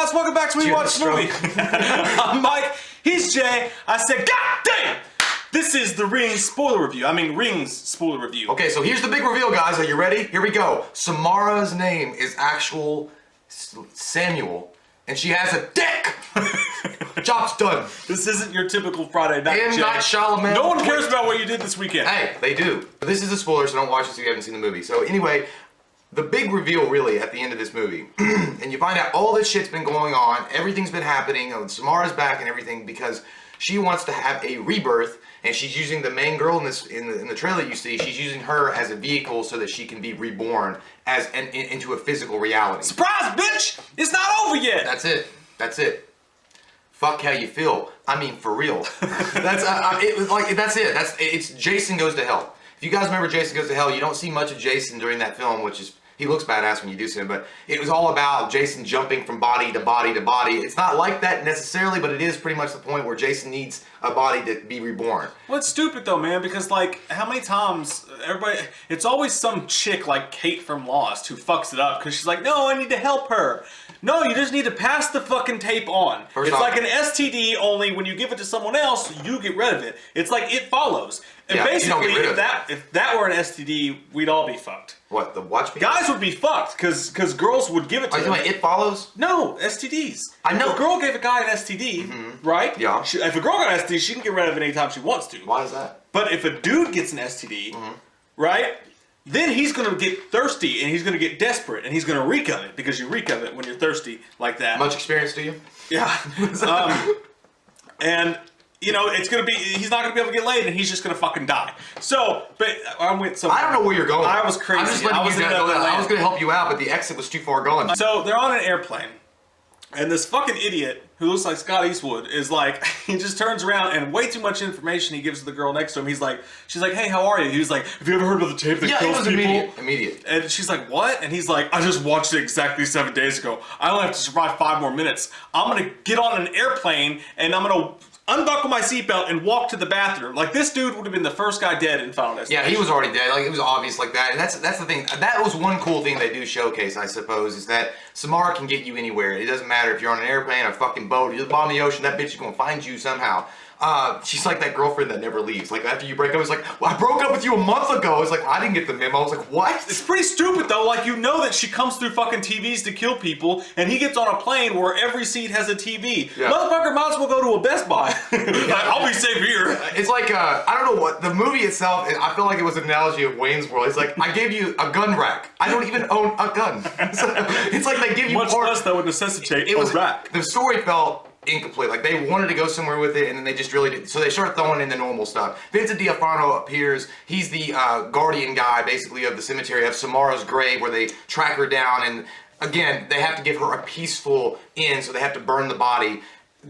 guys, welcome back to WeWatchedAMovie. I'm Mike, he's Jay. I said, God damn! This is the Rings spoiler review. Rings spoiler review. Okay, so here's the big reveal, guys. Are you ready? Here we go. Samara's name is actual Samuel, and she has a dick! Job's done. This isn't your typical Friday night, M. Jay. Night Shyamalan. No one cares about what you did this weekend. Hey, they do. This is a spoiler, so don't watch this if you haven't seen the movie. So anyway, the big reveal really at the end of this movie, and you find out all this shit's been going on, everything's been happening, Samara's back and everything because she wants to have a rebirth, and she's using the main girl in the trailer you see, she's using her as a vehicle so that she can be reborn into a physical reality. Surprise, bitch! It's not over yet! That's it. That's it. Fuck how you feel. For real. That's it's Jason Goes to Hell. If you guys remember Jason Goes to Hell, you don't see much of Jason during that film, which is, he looks badass when you do see him, but it was all about Jason jumping from body to body to body. It's not like that necessarily, but it is pretty much the point where Jason needs a body to be reborn. Well, it's stupid though, man, because like, how many times it's always some chick like Kate from Lost who fucks it up because she's like, no, I need to help her. No, you just need to pass the fucking tape on. It's like an STD, only when you give it to someone else, you get rid of it. It's like It Follows. And basically, if that were an STD, we'd all be fucked. What, the watch me? Guys would be fucked, because girls would give it to them. Are you It Follows? No, STDs. I know. If a girl gave a guy an STD, right? Yeah. If a girl got an STD, she can get rid of it anytime she wants to. Why is that? But if a dude gets an STD, right? Then he's going to get thirsty, and he's going to get desperate, and he's going to reek of it, because you reek of it when you're thirsty like that. Much experience, do you? Yeah. And, you know, he's not going to be able to get laid, and he's just going to fucking die. So, but I went somewhere. I don't know where you're going. I was crazy. I'm just letting you guys know that. I was going to help you out, but the exit was too far gone. So, they're on an airplane, and this fucking idiot who looks like Scott Eastwood is like, he just turns around and way too much information he gives to the girl next to him. She's like, hey, how are you? He was like, have you ever heard of the tape that kills people? Immediate. And she's like, what? And he's like, I just watched it exactly 7 days ago. I only have to survive 5 more minutes. I'm going to get on an airplane and I'm going to unbuckle my seatbelt and walk to the bathroom. Like, this dude would have been the first guy dead in Final Destination. Yeah, he was already dead. Like, it was obvious like that. And that's the thing. That was one cool thing they do showcase, I suppose, is that Samara can get you anywhere. It doesn't matter if you're on an airplane, a fucking boat, you're at the bottom of the ocean, that bitch is going to find you somehow. She's like that girlfriend that never leaves. Like, after you break up, it's like, well, I broke up with you a month ago. It's like, I didn't get the memo. I was like, what? It's pretty stupid, though. Like, you know that she comes through fucking TVs to kill people, and he gets on a plane where every seat has a TV. Yeah. Motherfucker might as well go to a Best Buy. I'll be safe here. It's like, I don't know what, the movie itself, I feel like it was an analogy of Wayne's World. It's like, I gave you a gun rack. I don't even own a gun. It's like they give you much less that would necessitate a rack. The story felt incomplete. Like, they wanted to go somewhere with it, and then they just really didn't. So they started throwing in the normal stuff. Vincent D'Onofrio appears. He's the guardian guy, basically, of the cemetery, of Samara's grave, where they track her down, and again, they have to give her a peaceful end, so they have to burn the body.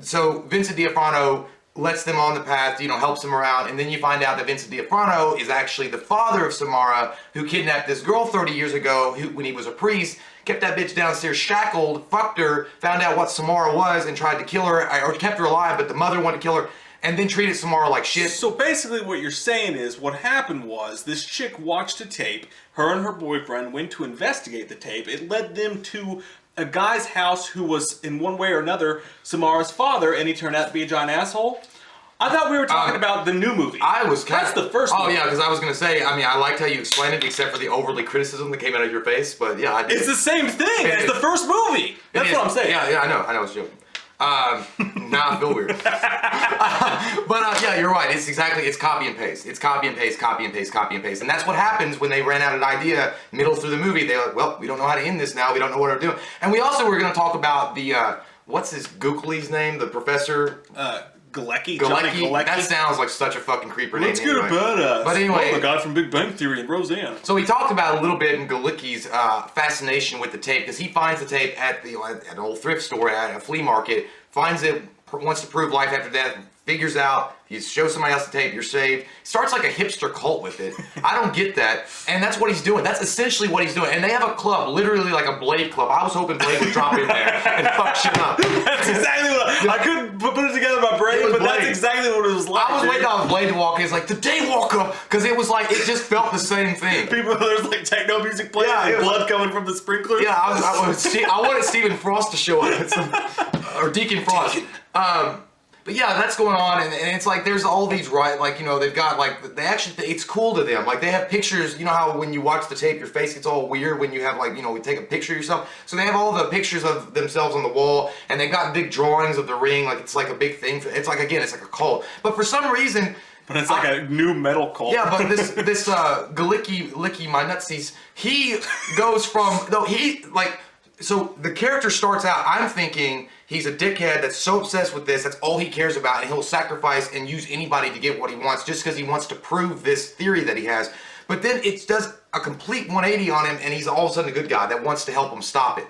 So Vincent D'Onofrio lets them on the path, you know, helps them around, and then you find out that Vincent D'Onofrio is actually the father of Samara, who kidnapped this girl 30 years ago, when he was a priest, kept that bitch downstairs shackled, fucked her, found out what Samara was, and tried to kill her, or kept her alive, but the mother wanted to kill her, and then treated Samara like shit. So basically what you're saying is, what happened was, this chick watched a tape, her and her boyfriend went to investigate the tape, it led them to a guy's house who was, in one way or another, Samara's father, and he turned out to be a giant asshole. I thought we were talking about the new movie. That's the first movie. Oh, yeah, because I was going to say, I liked how you explained it, except for the overly criticism that came out of your face, but yeah, I did. It's the same thing. It's the first movie. That's what I'm saying. Yeah, I know. I was joking. Now I feel weird. But yeah, you're right. It's copy and paste. It's copy and paste, copy and paste, copy and paste. And that's what happens when they ran out of an idea middle through the movie. They're like, well, we don't know how to end this now. We don't know what we're doing. And we also were going to talk about the, what's his Googly's name? The professor? Galecki? That sounds like such a fucking creeper name. Let's get a badass. But anyway, the guy from Big Bang Theory and Roseanne. So we talked about a little bit in Galecki's fascination with the tape, because he finds the tape at an old thrift store at a flea market, finds it, wants to prove life after death, figures out, he shows somebody else the tape, you're saved. Starts like a hipster cult with it. I don't get that. And that's what he's doing. That's essentially what he's doing. And they have a club, literally like a Blade club. I was hoping Blade would drop in there and fuck shit up. That's exactly what I couldn't put it together in my brain, but that's exactly what it was like. I was waiting on Blade to walk in. It's like the Daywalker, because it was like, it just felt the same thing. There's like techno music playing, and blood coming from the sprinklers. Yeah, I wanted Stephen Frost to show up, or Deacon Frost. But yeah, that's going on, and it's like there's all these they've got like it's cool to them. Like they have pictures. You know how when you watch the tape, your face gets all weird when you have we take a picture of yourself. So they have all the pictures of themselves on the wall, and they've got big drawings of the ring. Like it's like a big thing. It's like it's like a cult. But for some reason. But it's like a new metal cult. Yeah, but this Galicki Licky my nutsies, he goes from so the character starts out, I'm thinking he's a dickhead that's so obsessed with this, that's all he cares about, and he'll sacrifice and use anybody to get what he wants just because he wants to prove this theory that he has. But then it does a complete 180 on him, and he's all of a sudden a good guy that wants to help him stop it.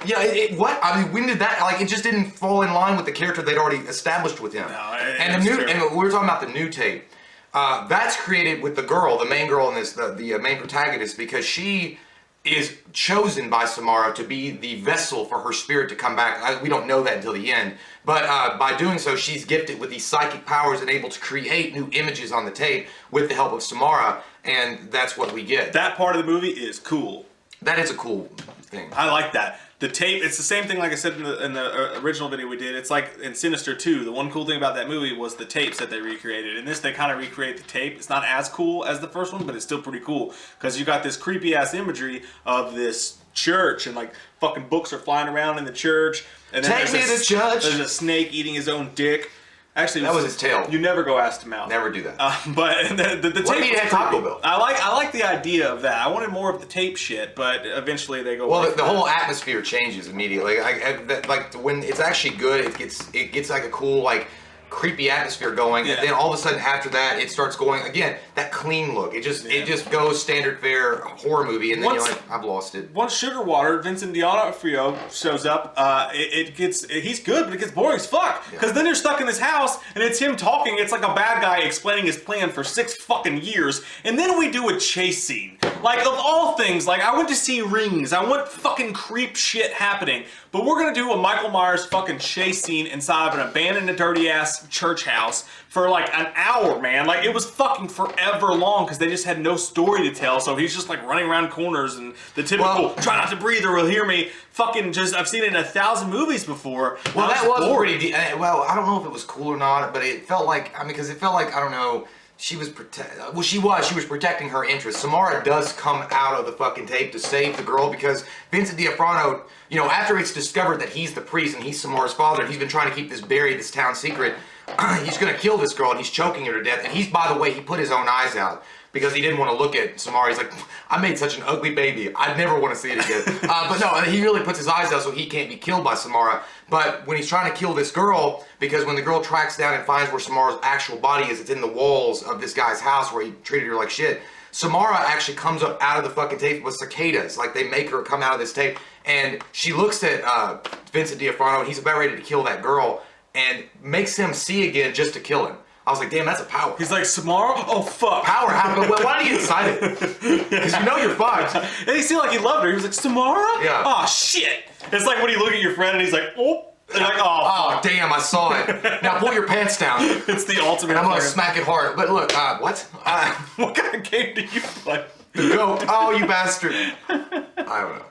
Yeah, what? I mean, when did that, it just didn't fall in line with the character they'd already established with him. No, and we were talking about the new tape. That's created with the girl, the main girl in this, the main protagonist, because she is chosen by Samara to be the vessel for her spirit to come back. We don't know that until the end. But by doing so, she's gifted with these psychic powers and able to create new images on the tape with the help of Samara, and that's what we get. That part of the movie is cool. That is a cool thing. I like that. The tape, it's the same thing like I said in the original video we did. It's like in Sinister 2, the one cool thing about that movie was the tapes that they recreated. In this, they kind of recreate the tape. It's not as cool as the first one, but it's still pretty cool. Because you got this creepy-ass imagery of this church, and like fucking books are flying around in the church. And then Take me to church! There's a snake eating his own dick. Actually, that was his tail. You never go ass to mouth. Never do that. But the tape. What do you mean Taco Bell? I like the idea of that. I wanted more of the tape shit, but eventually they go. Well, the whole atmosphere changes immediately. When it's actually good, it gets like a cool creepy atmosphere going, and then all of a sudden after that it starts going again that clean look. It just goes standard fare horror movie, and then you're like, I've lost it. Once Sugar Water, Vincent D'Onofrio shows up, he's good, but it gets boring as fuck. Because then you're stuck in this house and it's him talking. It's like a bad guy explaining his plan for 6 fucking years, and then we do a chase scene. Like, of all things, I went to see Rings. I want fucking creep shit happening. But we're gonna do a Michael Myers fucking chase scene inside of an abandoned, dirty ass church house for an hour, man. It was fucking forever long because they just had no story to tell. So he's just running around corners and the typical try not to breathe or he'll hear me. Fucking I've seen it in 1,000 movies before. Well, that was pretty. Well, I don't know if it was cool or not, but it felt like because it felt like I don't know. She was she was protecting her interests. Samara does come out of the fucking tape to save the girl because Vincent D'Onofrio, after it's discovered that he's the priest and he's Samara's father, and he's been trying to keep this buried, this town secret, he's gonna kill this girl and he's choking her to death. And he's, by the way, he put his own eyes out because he didn't want to look at Samara. He's like, I made such an ugly baby. I'd never want to see it again. But no, he really puts his eyes out so he can't be killed by Samara. But when he's trying to kill this girl, because when the girl tracks down and finds where Samara's actual body is, it's in the walls of this guy's house where he treated her like shit. Samara actually comes up out of the fucking tape with cicadas. They make her come out of this tape. And she looks at Vincent D'Onofrio, and he's about ready to kill that girl, and makes him see again just to kill him. I was like, damn, that's a power. He's like, Samara? Oh, fuck. Power? Well, why do you get excited? Because you're fucked. And he seemed like he loved her. He was like, Samara? Yeah. Oh, shit. It's like when you look at your friend and he's like, oh. And you're like, oh, damn, I saw it. Now pull your pants down. It's the ultimate. And I'm going to smack it hard. But look, what? What kind of game do you play? The goat. Oh, you bastard. I don't know.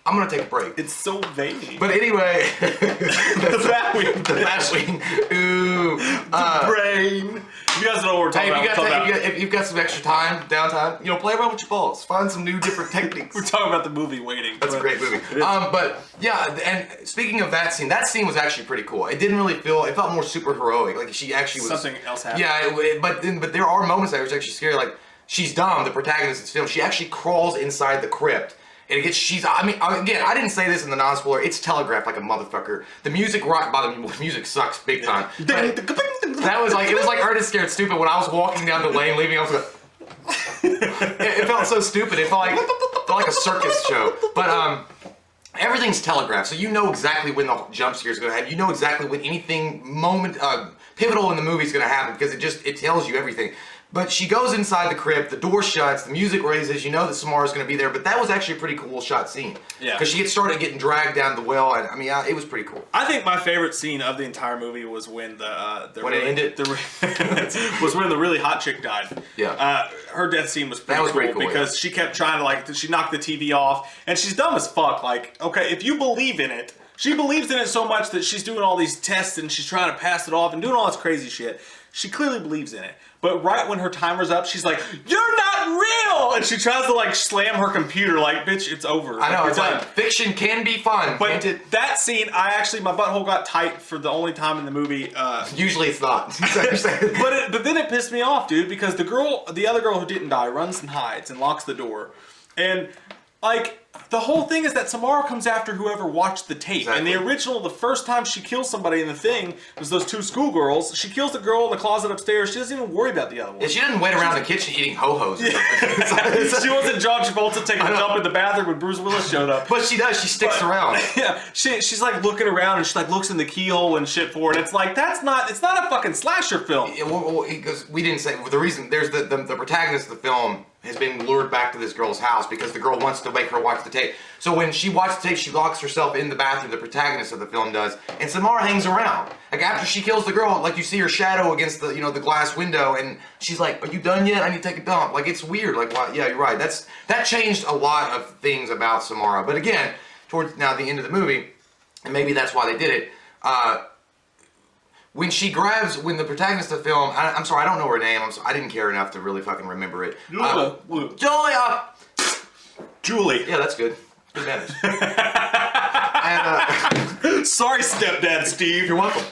I'm gonna take a break. It's so vague. But anyway, the Batwing. The Batwing. Ooh. The brain. You guys know what we're talking about. If you've got some extra time, downtime, play around with your balls. Find some new different techniques. We're talking about the movie Waiting. That's a great movie. But yeah, and speaking of that scene was actually pretty cool. It didn't really feel, it felt more super heroic. She actually was. Something else happened. Yeah, but there are moments that was actually scary. She's dumb, the protagonist of this film. She actually crawls inside the crypt. And again, I didn't say this in the non-spoiler. It's telegraphed like a motherfucker. The music music sucks big time. That was it was like Ernest Scared Stupid when I was walking down the lane leaving. I was like, it felt so stupid. It felt like a circus show. But everything everything's telegraphed, so you know exactly when the jump scare is going to happen. You know exactly when anything pivotal in the movie is going to happen because it tells you everything. But she goes inside the crypt, the door shuts, the music raises, you know that Samara's going to be there, but that was actually a pretty cool shot scene. Yeah. Because she started getting dragged down the well, and I mean, it was pretty cool. I think my favorite scene of the entire movie was when it ended? was when the really hot chick died. Yeah. Her death scene was pretty cool because she kept trying to, she knocked the TV off, and she's dumb as fuck. Like, okay, if you believe in it, she believes in it so much that she's doing all these tests and she's trying to pass it off and doing all this crazy shit. She clearly believes in it. But right when her timer's up, she's like, "You're not real!" And she tries to slam her computer like, "Bitch, it's over." I know, it's like, fiction can be fun. But that scene, my butthole got tight for the only time in the movie. Usually it's not. but then it pissed me off, dude, because the other girl who didn't die runs and hides and locks the door. And, the whole thing is that Samara comes after whoever watched the tape. Exactly. And the original, the first time she kills somebody in the thing was those two schoolgirls. She kills the girl in the closet upstairs. She doesn't even worry about the other one. Yeah, she didn't wait around the kitchen eating ho-hos. Yeah. She wasn't John Travolta taking a dump in the bathroom when Bruce Willis showed up. But she does. She sticks around. Yeah, she's looking around and she looks in the keyhole and shit for it. It's it's not a fucking slasher film. Yeah, well, because we didn't say the reason. There's the protagonist of the film has been lured back to this girl's house because the girl wants to make her watch the tape. So when she watches the tape, she locks herself in the bathroom, the protagonist of the film does, and Samara hangs around. After she kills the girl, you see her shadow against the the glass window, and she's like, "Are you done yet? I need to take a dump." It's weird. Why? Yeah, you're right. That changed a lot of things about Samara. But again, towards now the end of the movie, and maybe that's why they did it, when the protagonist of the film, I'm sorry, I don't know her name. I didn't care enough to really fucking remember it. Julia! Julie. Yeah, that's good. Good manners. Sorry, stepdad Steve. You're welcome.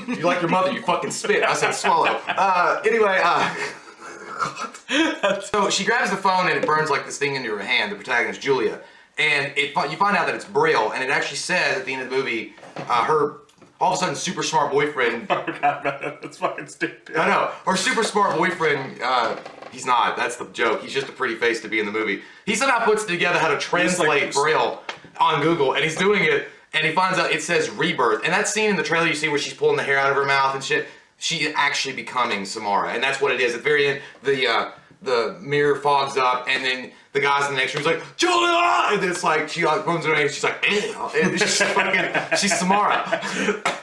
You like your mother, you fucking spit. I said swallow. Anyway, so she grabs the phone and it burns this thing into her hand, the protagonist, Julia. And you find out that it's Braille, and it actually says at the end of the movie, her all of a sudden super smart boyfriend. Oh god, man, that's fucking stupid. I know. Her super smart boyfriend, he's not. That's the joke. He's just a pretty face to be in the movie. He somehow puts together how to translate Braille on Google, and he's doing it, and he finds out it says rebirth. And that scene in the trailer you see where she's pulling the hair out of her mouth and shit, she is actually becoming Samara, and that's what it is. At the very end, the mirror fogs up, and then the guys in the next room is like, "Julia!" And then it's she bones her name, she's like, "Ew." And she's Samara.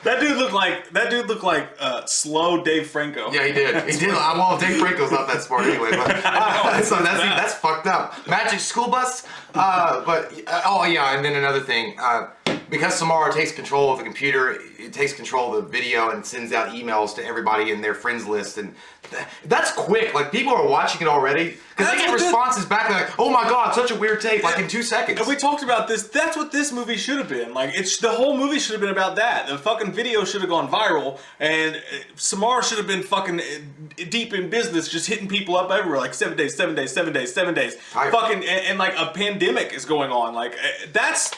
That dude looked like slow Dave Franco. Yeah, he did. Well, Dave Franco's not that smart anyway, but so that's fucked up. Magic School Bus. Oh yeah, and then another thing. Because Samara takes control of the computer, it takes control of the video and sends out emails to everybody in their friends list, and that's quick. People are watching it already because they get responses back "Oh my god, such a weird tape!" in 2 seconds. And we talked about this. That's what this movie should have been. The whole movie should have been about that. The fucking video should have gone viral, and Samara should have been fucking deep in business, just hitting people up everywhere, 7 days, 7 days, 7 days, 7 days. Fucking and a pandemic is going on. That's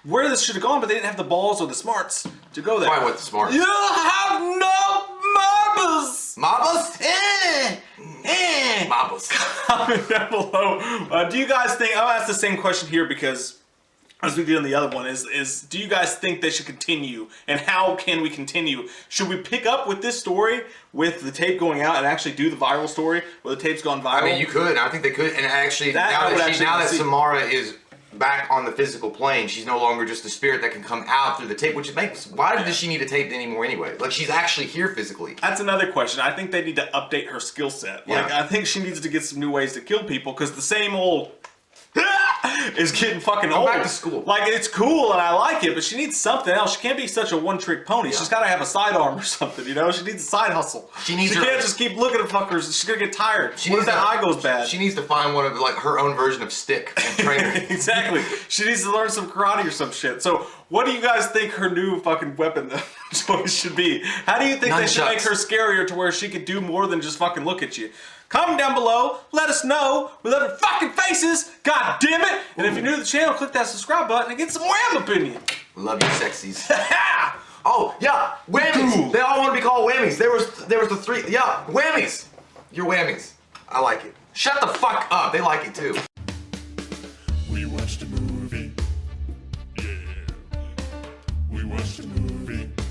where this should have gone, but they didn't have the balls or the smarts to go there. Why with the smarts? You have no marbles! Marbles? Marbles. Comment down below. Do you guys think, I'll ask the same question here because, as we did on the other one, is do you guys think they should continue? And how can we continue? Should we pick up with this story, with the tape going out, and actually do the viral story where the tape's gone viral? I mean, you could. I think they could. And actually, now that Samara is back on the physical plane, she's no longer just a spirit that can come out through the tape, which makes, why does she need a tape anymore anyway? She's actually here physically. That's another question. I think they need to update her skill set. Yeah. I think she needs to get some new ways to kill people, because the same old is getting fucking old. Go back to school. It's cool and I like it, but she needs something else. She can't be such a one-trick pony. Yeah. She's got to have a sidearm or something, She needs a side hustle. She can't just keep looking at fuckers. She's gonna get tired. What if that eye goes bad? She needs to find one of her own version of stick and train her. Exactly. She needs to learn some karate or some shit. So, what do you guys think her new fucking weapon choice should be? How do you think they should make her scarier to where she could do more than just fucking look at you? Comment down below, let us know. We love your fucking faces, god damn it! And if you're new to the channel, click that subscribe button and get some wham opinion. Love you, sexies. Oh yeah, whammies. Ooh. They all want to be called whammies. There was the three. Yeah, whammies. You're whammies. I like it. Shut the fuck up. They like it too. We watched a movie. Yeah. We watched a movie.